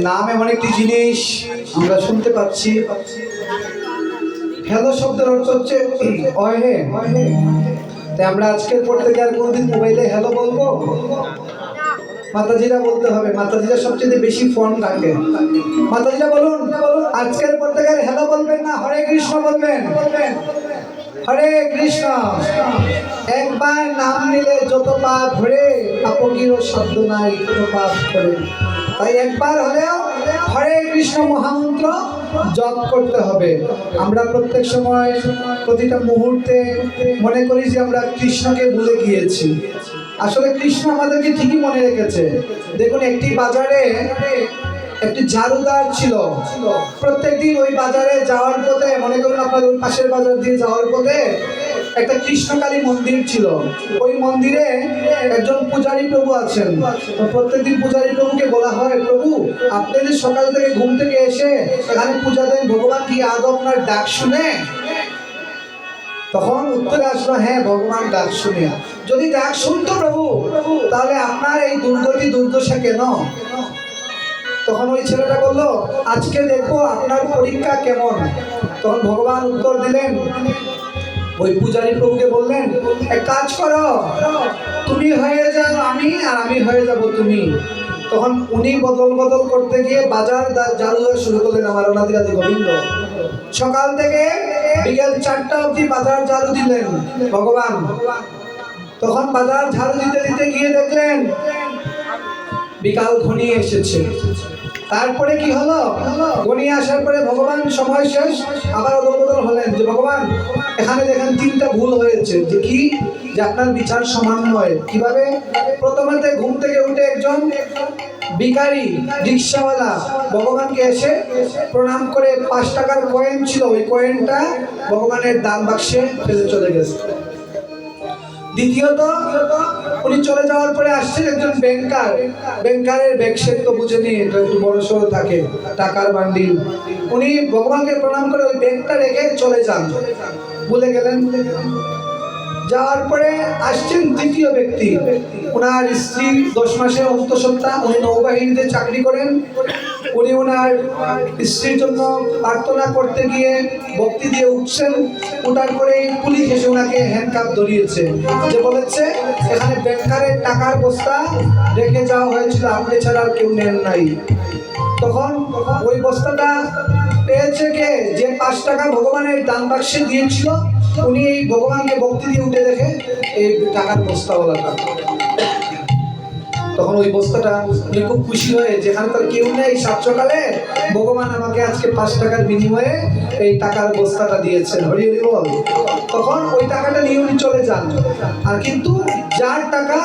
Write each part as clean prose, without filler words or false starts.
নাম এমন একটি জিনিস আমরা শুনতে পাচ্ছি। হ্যালো শব্দের অর্থ হচ্ছে অহে। তাই আমরা আজকের পর থেকে আর কোনোদিন মোবাইলে হ্যালো বলবো? মাতাজিরা বলতে হবে। মাতাজিরা সবচেয়ে বেশি ফোন রাখে। মাতাজিরা বলুন, আজকের পর থেকে হ্যালো বলবেন না, হরে কৃষ্ণ বলবেন। হরে কৃষ্ণ। একবার নাম নিলে যত পাপ ভরে, আপকিরও শব্দ নাই তত পাপ করে। তাই একবার হলেও হরে কৃষ্ণ মহামন্ত্র জপ করতে হবে। আমরা প্রত্যেক সময় প্রতিটা মুহূর্তে মনে করি যে আমরা কৃষ্ণকে ভুলে গিয়েছি। আসলে কৃষ্ণ আমাদেরকে ঠিকই মনে রেখেছে। দেখুন, একটি বাজারে একটি ঝাড়ুদার ছিল। প্রত্যেকদিন ওই বাজারে যাওয়ার পথে, মনে করুন আপনার ওই পাশের বাজার দিয়ে যাওয়ার পথে একটা কৃষ্ণকালী মন্দির ছিল। ওই মন্দিরে একজন পূজারী প্রভু আছেন। প্রত্যেকদিন পূজারী প্রভুকে বলা হয়, প্রভু আপনি যে সকাল থেকে ঘুম থেকে এসে এখানে পূজা দেন, ভগবান কি আদৌ আপনার ডাক শুনে? তখন উত্তরে আসলো, হ্যাঁ ভগবান ডাক শুনে। যদি ডাক শুনতো প্রভু, তাহলে আপনার এই দুর্গতি দুর্দশা কেন? তখন ওই ছেলেটা বললো, আজকে দেখবো আপনার পরীক্ষা কেমন। তখন ভগবান উত্তর দিলেন, ওই পূজারী প্রভুকে বললেন, এক কাজ করো, তুমি হয়ে যাও আমি, আর আমি হয়ে যাব তুমি। তখন উনি বদল বদল করতে গিয়ে বাজার ঝাড়ু দেওয়া শুরু করলেন। আমার অনাদি রাধে গোবিন্দ সকাল থেকে বিকেল 4টা অবধি বাজার ঝাড়ু দিলেন ভগবান। তখন বাজার ঝাড়ু দিতে দিতে গিয়ে দেখলেন বিকাল ঘনিয়ে এসেছে। তারপরে কি হলো, ঘনিয়ে আসার পরে ভগবান সময় শেষ, আবার অদল বদল হলেন যে ভগবান এখানে দেখেন 3টা ভুল হয়েছে। যে কি? যে আপনার বিচার সমান নয়। কিভাবে? প্রথমেতে ঘুম থেকে উঠে একজন ভিখারি রিক্সাওয়ালা ভগবানকে এসে প্রণাম করে 5 টাকার কয়েন ছিল, ওই কয়েনটা ভগবানের দান বাক্সে ফেলে চলে গেছে। দ্বিতীয়ত, উনি চলে যাওয়ার পরে আসছেন একজন ব্যাংকার। ব্যাংকারের ব্যাগসেট তো বুঝে নিয়ে একটু বড় সড়ো থাকে, টাকার বান্ডিল। উনি ভগবানকে প্রণাম করে ওই ব্যাগটা রেখে চলে যান, ভুলে গেলেন। যাওয়ার পরে আসছেন তৃতীয় ব্যক্তি। ওনার স্ত্রী 10 মাসের অন্তঃসত্ত্বা, উনি নৌবাহিনীতে চাকরি করেন। উনি ওনার স্ত্রীর জন্য প্রার্থনা করতে গিয়ে ভক্তি দিয়ে উঠছেন। ওঠার পরে পুলিশ এসে ওনাকে হ্যান্ডকাপ ধরিয়েছে, যে বলেছে এখানে ব্যাংকারের টাকার বস্তা রেখে যাওয়া হয়েছিল, আপনি ছাড়া আর কেউ নেন নাই। তখন ওই বস্তাটা পেয়েছে কে? যে 5 টাকা ভগবানের দান বাক্সে দিয়েছিল, উনি এই ভগবানকে ভক্তি দিয়ে উঠে দেখে এই টাকার বস্তাওয়ালাটা। তখন ওই বস্তাটা উনি খুব খুশি হয়ে, যেখানে তার কেউ নেই, সাত সকালে ভগবান আমাকে আজকে 5 টাকার বিনিময়ে এই টাকার বস্তাটা দিয়েছেন, হরি হরি বল। তখন ওই টাকাটা নিয়ে উনি চলে যান। আর কিন্তু যার টাকা,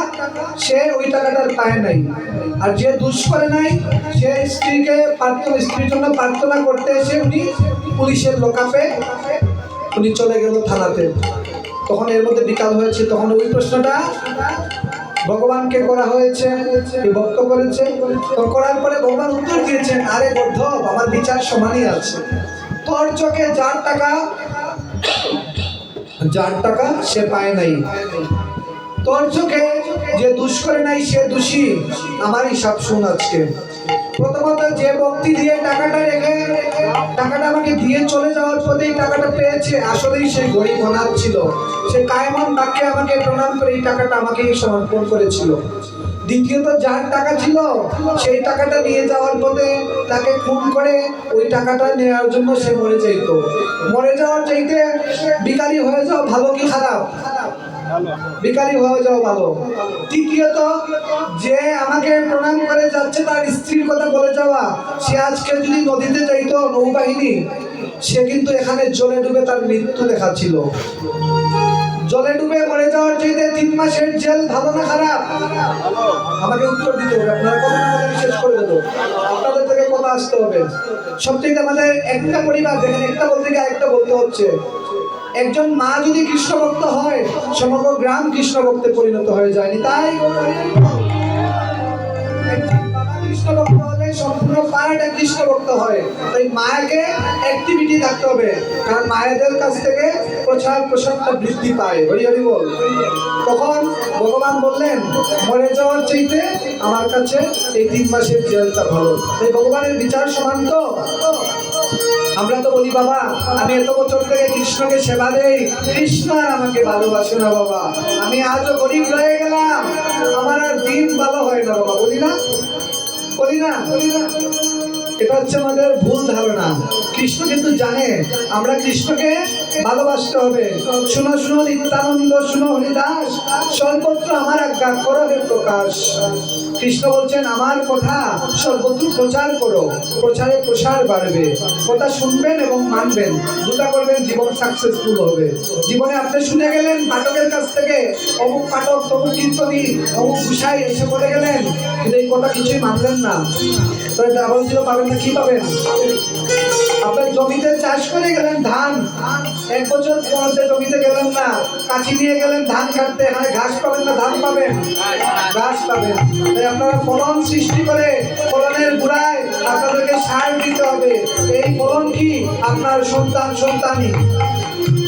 সে ওই টাকাটা পায় নাই। আর যে দুষ করে নাই, সে স্ত্রীর জন্য প্রার্থনা করতে এসে উনি পুলিশের লোকাপে উনি চলে গেল থানাতে। তখন এর মধ্যে বিকাল হয়েছে। তখন ওই প্রশ্নটা ভগবানকে করা হয়েছে, ভক্ত করেছে। তো করার পরে ভগবান উত্তর দিয়েছেন, আরে বদ্ধ, আমার বিচার সমানই আছে। তোর চোখে যার টাকা সে পায় নাই, তোর চোখে যে দুষ করে নাই সে দোষী। আমার হিসাব শুন আজকে। প্রথমত, যে ভক্তি দিয়ে টাকাটা রেখে টাকাটা আমাকে দিয়ে চলে যাওয়ার পরেই টাকাটা পেয়েছে, আসলেই সে গরিব অনাথ ছিল। সে কায়মন বাক্যে আমাকে প্রণাম করে এই টাকাটা আমাকেই সমর্পণ করেছিল। দ্বিতীয়ত, যার টাকা ছিল সেই টাকাটা নিয়ে যাওয়ার পথে তাকে খুন করে ওই টাকাটা নেওয়ার জন্য সে মরে যাইতো। মরে যাওয়ার চাইতে ভিখারি হয়ে যাওয়া ভালো কি খারাপ? ভিখারি হয়ে যাওয়া ভালো। তৃতীয়ত, যে আমাকে প্রণাম করে যাচ্ছে তার স্ত্রীর কথা বলে যাওয়া, সে আজকে যদি নদীতে যাইতো নৌবাহিনী, সে কিন্তু এখানে জলে ডুবে তার মৃত্যু লেখা ছিল। জলে ডুবে মরে যাওয়ার চাইতে 3 মাসের জেল ভালো না খারাপ? আমাকে উত্তর দিতে হবে। আপনারা কথা শেষ করে দেবো, আপনাদের থেকে কথা আসতে হবে। সবচেয়ে আমাদের একটা পরিবার, দেখেন একটা বলতে গিয়ে আরেকটা বলতে হচ্ছে। একজন মা যদি কৃষ্ণ ভক্ত হয়, সমগ্র গ্রাম কৃষ্ণ ভক্তে পরিণত হয়ে যায়নি। তাই একজন বাবা কৃষ্ণ ভক্ত হলে সম্পূর্ণ পাড়াটা কৃষ্ণ ভক্ত হয়। তাই মায়াকে অ্যাক্টিভিটি থাকতে হবে, কারণ মায়েদের কাছ থেকে প্রচার প্রসারটা বৃদ্ধি পায়। হরি হরি বল। তখন ভগবান বললেন, মরে যাওয়ার চাইতে আমার কাছে এই 3 মাসের জেলটা ভালো। তাই ভগবানের বিচার সমান তো। আমরা তো বলি, বাবা আমি এত বছর থেকে কৃষ্ণকে সেবা দেই, কৃষ্ণ আর আমাকে ভালোবাসে না বাবা, আমি আজও গরিব রয়ে গেলাম, আমার আর দিন ভালো হয় না বাবা। বলি না, বলি না? এটা হচ্ছে আমাদের ভুল ধারণা। কৃষ্ণ কিন্তু জানে আমরা কৃষ্ণকে ভালোবাসতে হবে। শুনো শুনো নিত্যানন্দ, শুনো হরিদাস, সর্বত্র আমার আজ্ঞা করো হে প্রকাশ। কৃষ্ণ বলছেন আমার কথা সর্বত্র প্রচার করো, প্রচারে প্রসার বাড়বে। কথা শুনবেন এবং মানবেন, দুটা করবেন, জীবন সাকসেসফুল হবে। জীবনে আপনি শুনে গেলেন পাঠকের কাছ থেকে, অমুক পাঠক তমুক কীর্তনী অমুক গুসাই এসে বলে গেলেন, কিন্তু এই কথা কিছুই মানলেন না, তো এটা আবার দিল পাবেন না। কি পাবেন? আপনার জমিতে চাষ করে গেলেন ধান, 1 বছর পরে জমিতে গেলেন না, কাছি নিয়ে গেলেন ধান কাটতে, এখানে ঘাস পাবেন না ধান পাবেন? ঘাস পাবেন। তাই আপনারা ফলন সৃষ্টি করে ফলনের গুড়ায় আপনাদেরকে সার দিতে হবে। এই ফলন কি? আপনার সন্তান সন্তানি।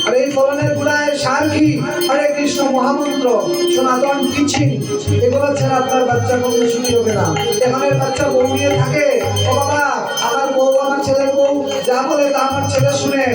আর এই ফলনের গুড়ায় সার কি? হরে কৃষ্ণ মহামন্ত্র, সনাতন টিচিং। এগুলো ছাড়া আপনার বাচ্চা কখনো সুখী হবে না। এখানের বাচ্চা বউ নিয়ে থাকে, ও বাবা আমার বউ, আমার ছেলের বউ যা বলে তা আমার ছেলে শুনে,